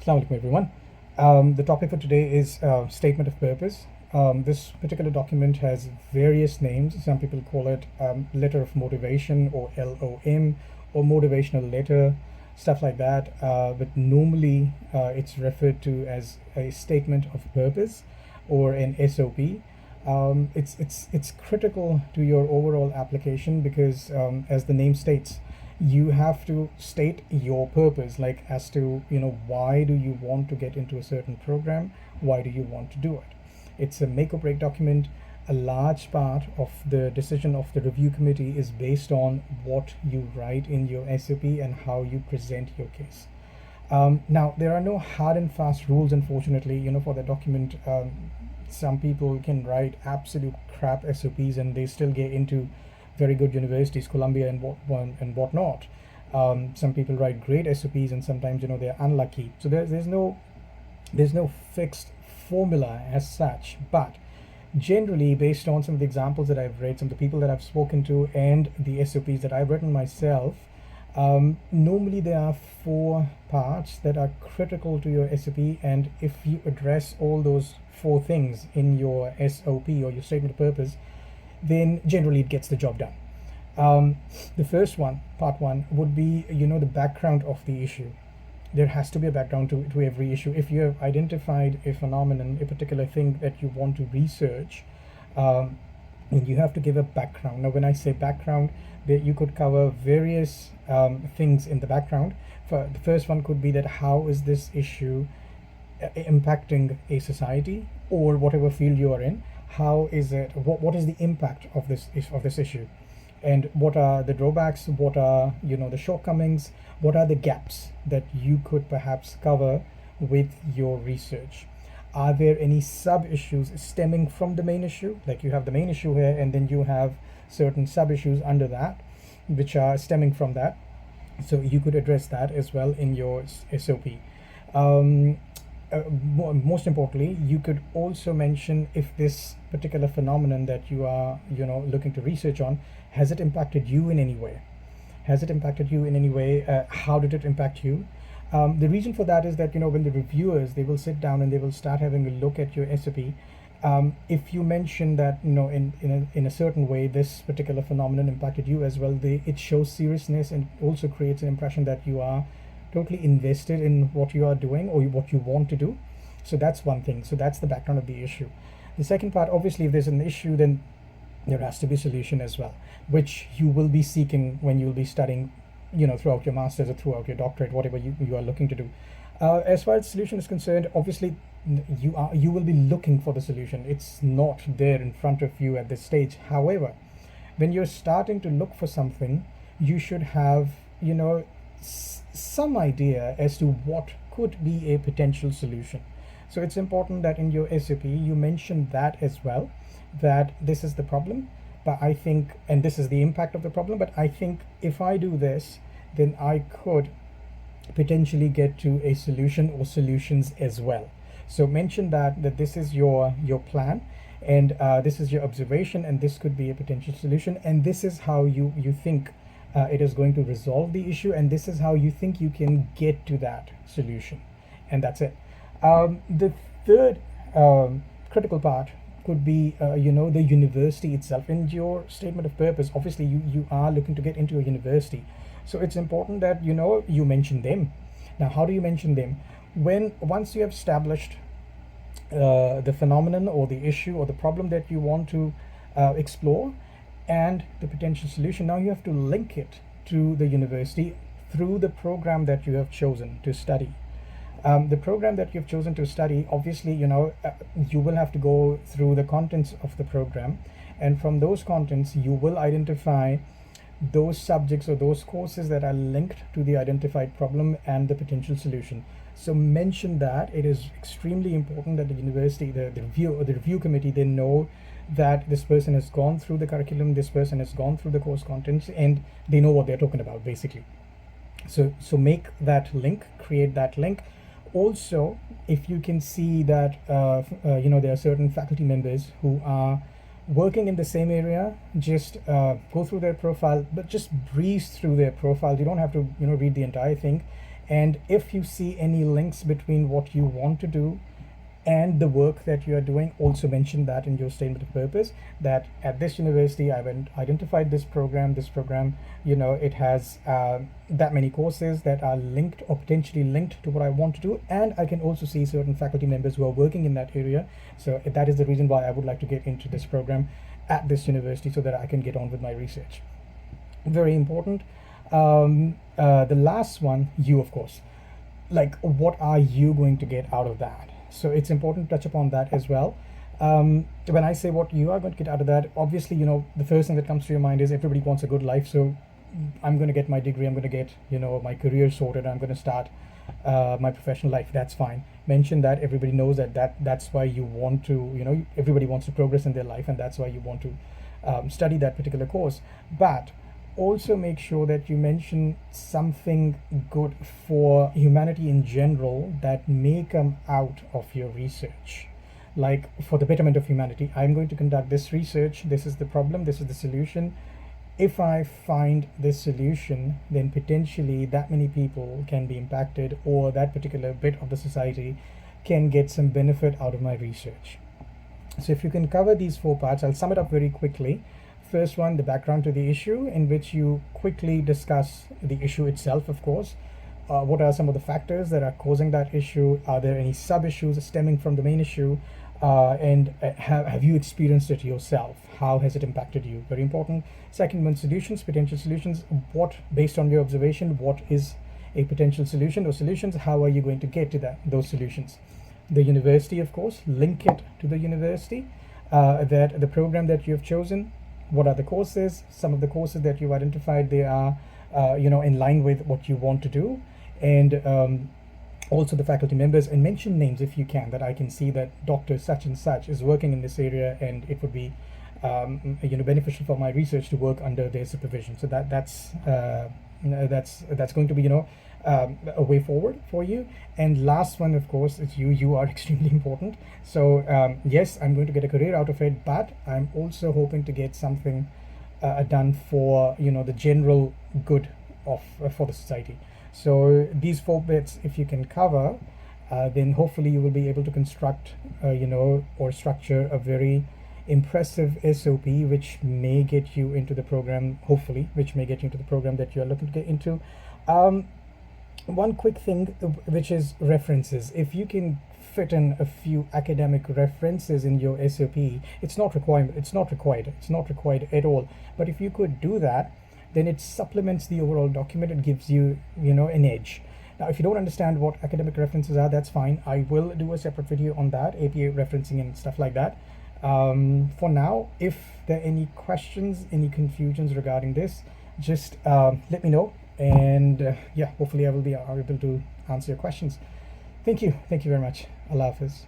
Assalamu alaikum everyone. The topic for today is statement of purpose. This particular document has various names. Some people call it letter of motivation, or LOM, or motivational letter, stuff like that. But normally it's referred to as a statement of purpose or an SOP. It's critical to your overall application because, as the name states, you have to state your purpose, like as to why do you want to get into a certain program, why do you want to do it. It's a make or break document. A large part of the decision of the review committee is based on what you write in your SOP and how you present your case. Now, there are no hard and fast rules, unfortunately, for the document. Some people can write absolute crap SOPs and they still get into very good universities, Columbia and whatnot. Some people write great SOPs and sometimes they're unlucky. So there's no fixed formula as such, but generally, based on some of the examples that I've read, some of the people that I've spoken to, and the SOPs that I've written myself, normally there are 4 parts that are critical to your SOP, and if you address all those 4 things in your SOP or your statement of purpose, then generally it gets the job done. The first one, part 1, would be the background of the issue. There has to be a background to every issue. If you have identified a phenomenon, a particular thing that you want to research, then you have to give a background. Now when I say background, that you could cover various things in the background. For the first one could be that how is this issue impacting a society or whatever field you are in. How is it, what is the impact of this issue, and what are the drawbacks, what are the shortcomings, what are the gaps that you could perhaps cover with your research. Are there any sub issues stemming from the main issue? Like you have the main issue here and then you have certain sub issues under that which are stemming from that, so you could address that as well in your SOP. Most importantly, you could also mention if this particular phenomenon that you are looking to research on, has it impacted you in any way? How did it impact you? The reason for that is that when the reviewers, they will sit down and they will start having a look at your SOP. If you mention that in a certain way this particular phenomenon impacted you as well, it shows seriousness and also creates an impression that you are totally invested in what you are doing or what you want to do. So that's one thing. So that's the background of the issue. The second part, obviously, if there's an issue, then there has to be a solution as well, which you will be seeking when you'll be studying throughout your master's or throughout your doctorate, whatever you are looking to do. As far as solution is concerned, obviously you will be looking for the solution. It's not there in front of you at this stage. However, when you're starting to look for something, you should have some idea as to what could be a potential solution. So it's important that in your SOP you mention that as well, that this is the problem, but I think, and this is the impact of the problem, but I think if I do this, then I could potentially get to a solution or solutions as well. So mention that this is your plan, and this is your observation, and this could be a potential solution, and this is how you think it is going to resolve the issue, and this is how you think you can get to that solution, and that's it. The third critical part could be the university itself. In your statement of purpose, obviously you are looking to get into a university, so it's important that you mention them. Now, how do you mention them? Once you have established the phenomenon or the issue or the problem that you want to explore and the potential solution, now you have to link it to the university through the program that you have chosen to study. The program that you've chosen to study, obviously you will have to go through the contents of the program, and from those contents you will identify those subjects or those courses that are linked to the identified problem and the potential solution. So mention that. It is extremely important that the university, the review committee, they know that this person has gone through the curriculum, this person has gone through the course contents, and they know what they're talking about, basically. So make that link, create that link. Also, if you can see that there are certain faculty members who are working in the same area, just go through their profile, but just breeze through their profile. You don't have to read the entire thing, And if you see any links between what you want to do and the work that you are doing, also mention that in your statement of purpose, that at this university I've identified this program, it has that many courses that are linked or potentially linked to what I want to do, and I can also see certain faculty members who are working in that area. So that is the reason why I would like to get into this program at this university, so that I can get on with my research. Very important. The last one, you, of course, like, what are you going to get out of that? So it's important to touch upon that as well. When I say what you are going to get out of that, obviously, the first thing that comes to your mind is everybody wants a good life. So I'm going to get my degree, I'm going to get, my career sorted, I'm going to start my professional life. That's fine. Mention that everybody knows that's why you want to, everybody wants to progress in their life, and that's why you want to study that particular course. But also make sure that you mention something good for humanity in general that may come out of your research. Like, for the betterment of humanity, I'm going to conduct this research, this is the problem, this is the solution. If I find this solution, then potentially that many people can be impacted, or that particular bit of the society can get some benefit out of my research. So if you can cover these 4 parts, I'll sum it up very quickly. First one, the background to the issue, in which you quickly discuss the issue itself, of course. What are some of the factors that are causing that issue? Are there any sub-issues stemming from the main issue? And have you experienced it yourself? How has it impacted you? Very important. Second one, solutions, potential solutions. What, based on your observation, what is a potential solution or solutions? How are you going to get to those solutions? The university, of course, link it to the university. That the program that you have chosen, what are the courses? Some of the courses that you've identified, they are in line with what you want to do. And also the faculty members, and mention names if you can, that I can see that Dr. such and such is working in this area, and it would be beneficial for my research to work under their supervision. So that's going to be a way forward for you. And last one, of course, is you are extremely important. So yes, I'm going to get a career out of it, but I'm also hoping to get something done for the general good of for the society. So these 4 bits, if you can cover, then hopefully you will be able to construct or structure a very impressive SOP, which may get you into the program, hopefully, which may get you into the program that you are looking to get into. One quick thing, which is references. If you can fit in a few academic references in your SOP, it's not required at all. But if you could do that, then it supplements the overall document. It gives you, an edge. Now, if you don't understand what academic references are, that's fine. I will do a separate video on that, APA referencing and stuff like that. For now, if there are any questions, any confusions regarding this, just let me know. And yeah, hopefully I will be able to answer your questions. Thank you very much. Allah Hafiz.